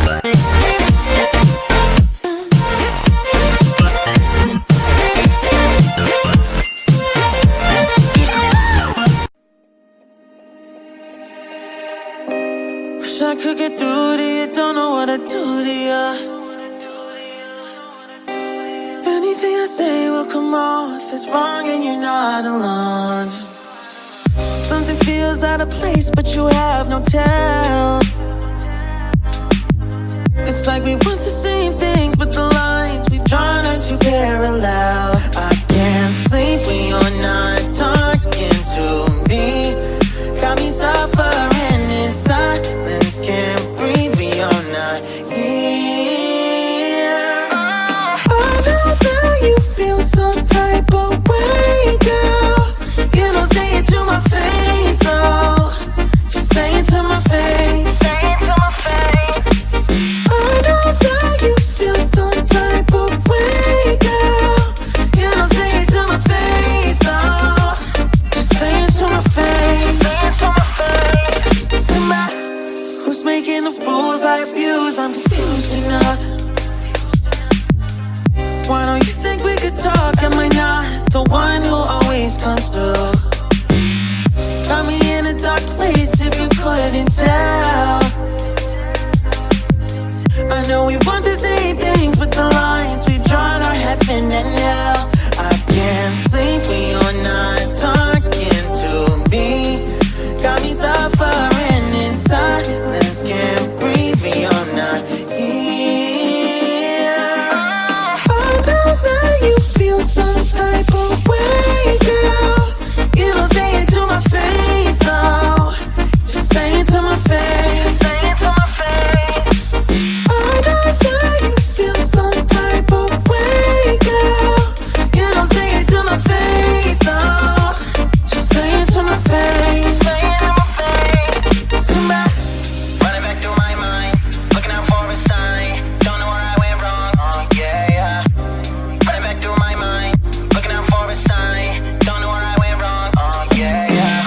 Wish I could get through to you, don't know what I'd do to you. Anything I say will come off as wrong and you're not alone. Something feels out of place but you have no tell. It's like we want the same things but the lines we've drawn are too parallel. I can't sleep when you're not talking to me. Got me suffering in silence, can't breathe when you're not here. I know that you feel some type of way, girl. You don't say it to my face, oh. Just say it to my face, say it to my face. I know that you feel some type of way, girl. You don't say it to my face, oh. Just say it to my face, say it to my face. To my, who's making the rules I abuse? I'm confused enough. Why don't you think we could talk? Am I not the one who always comes through? Got me in a dark place if you couldn't tell. I know we want the same things but the lines we've drawn are heaven and hell. I can't sleep when you're not talking to me. Got me suffering in silence, can't breathe when you're not here. I know that you feel some type of way, girl. You don't say it to my face, though. Just say it to my face, say it to my face. I know that you feel some type of way, girl. You don't say it to my face, though. Just say it to my face, say it to my face. To my, running back through my mind, looking out for a sign. Don't know where I went wrong, oh yeah, yeah. Running back through my mind, looking out for a sign. Don't know where I went wrong, oh yeah, yeah.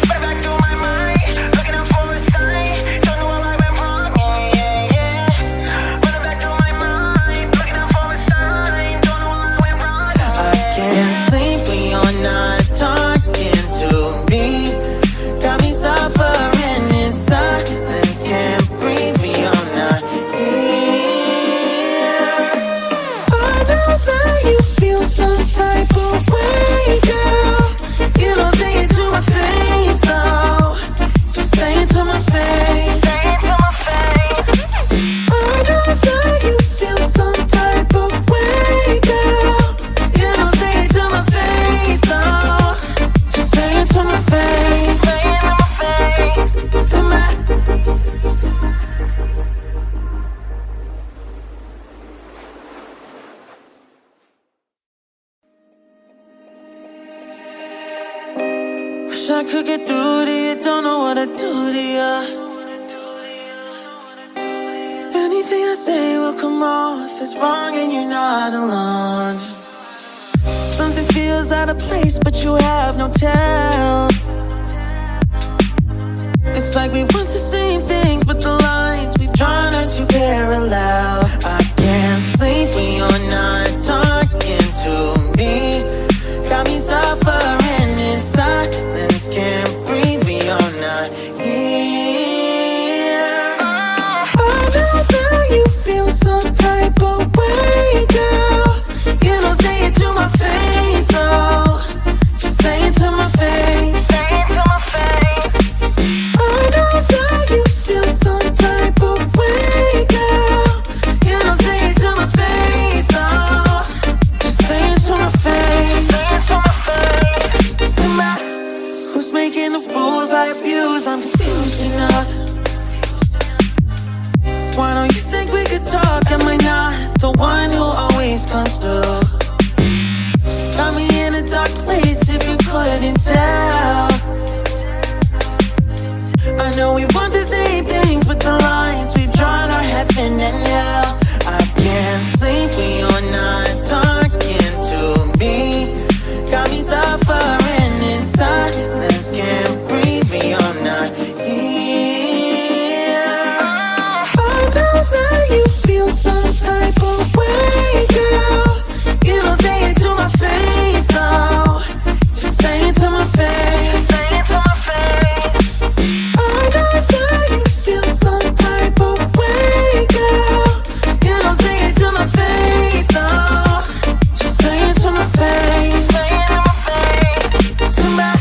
Running back through my mind, looking out for a sign. Don't know where I went wrong, oh yeah, yeah. Running back through my mind, looking out for a sign. Don't know where I went wrong, oh yeah. I can't sleep when you're not talking to me. Got me suffering in silence, can't breathe when you're not here. I know that you feel some type of way, girl. You don't say it to my face, though. Just say it to my face, say it to my face. I know that you feel some type of way, girl. You don't say it to my face, though. Just say it to my face, say it to my face. To my, wish I could get through to you, don't know what I'd do to you. Anything I say will come off as wrong and you're not alone. Something feels out of place but you have no tell. It's like we want the same things but the lines we've drawn are too parallel. I can't sleep when you're not talking to me. Got me suffering in silence, can't breathe when you're not here. I know that you feel some type of way, girl. You don't say it to my face, oh. Just say it to my face, say it to my face. I know that you feel some type of way, girl. You don't say it to my face, oh. Just say it to my face, say it to my face. To my, who's making the rules I abuse? I'm confused enough. Why don't you think we could talk? Am I not the one who always comes through? Got me in a dark place if you couldn't tell. I know we want the same things but the lines we've drawn are heaven and hell. I can't sleep when you're not talking to me. Got me suffering in silence, can't breathe when you're not here. I know that you feel some type of way, girl. You don't say it to my face, though. Just say it to my face. Say it to my face. I know that you feel some type of way, girl. You don't say it to my face, though. Just say it to my face. Say it to my face. To my.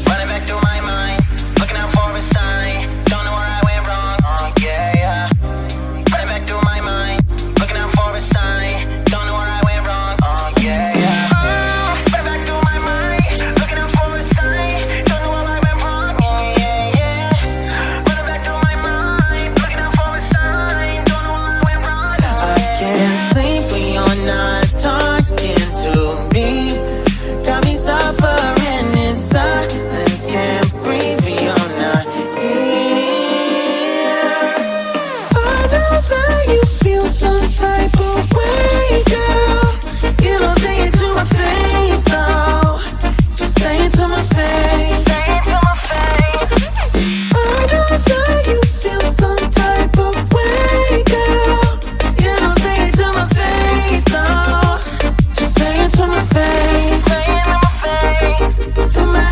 Running back through my mind, looking out for a sign. Don't know where I went wrong. Yeah, yeah. Running back through my mind, looking out for a sign. Don't know where I went wrong. Yeah, yeah. Running back through my mind, looking out for a sign. Don't know where I went wrong. Yeah, yeah. Running back through my mind, looking out for a sign. Don't know where I went wrong. I can't sleep when you're not talking to me. Got me suffering in silence. Can't breathe when you're not here. I know that you feel some type of way, girl. You don't say it to my face, though. Just say it to my face. Say it to my face. I know that you feel some type of way, girl. You don't say it to my face, though. Just say it to my face. Say it to my face. To my.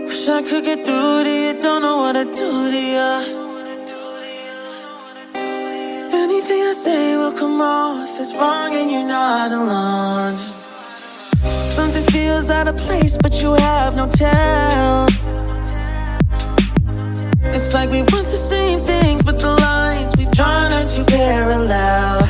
Wish I could get through to you, don't know what to do to you. Anything I say will come off as wrong and you're not alone. Something feels out of place, but you have no tell. It's like we want the same things, but the lines we've drawn are too parallel.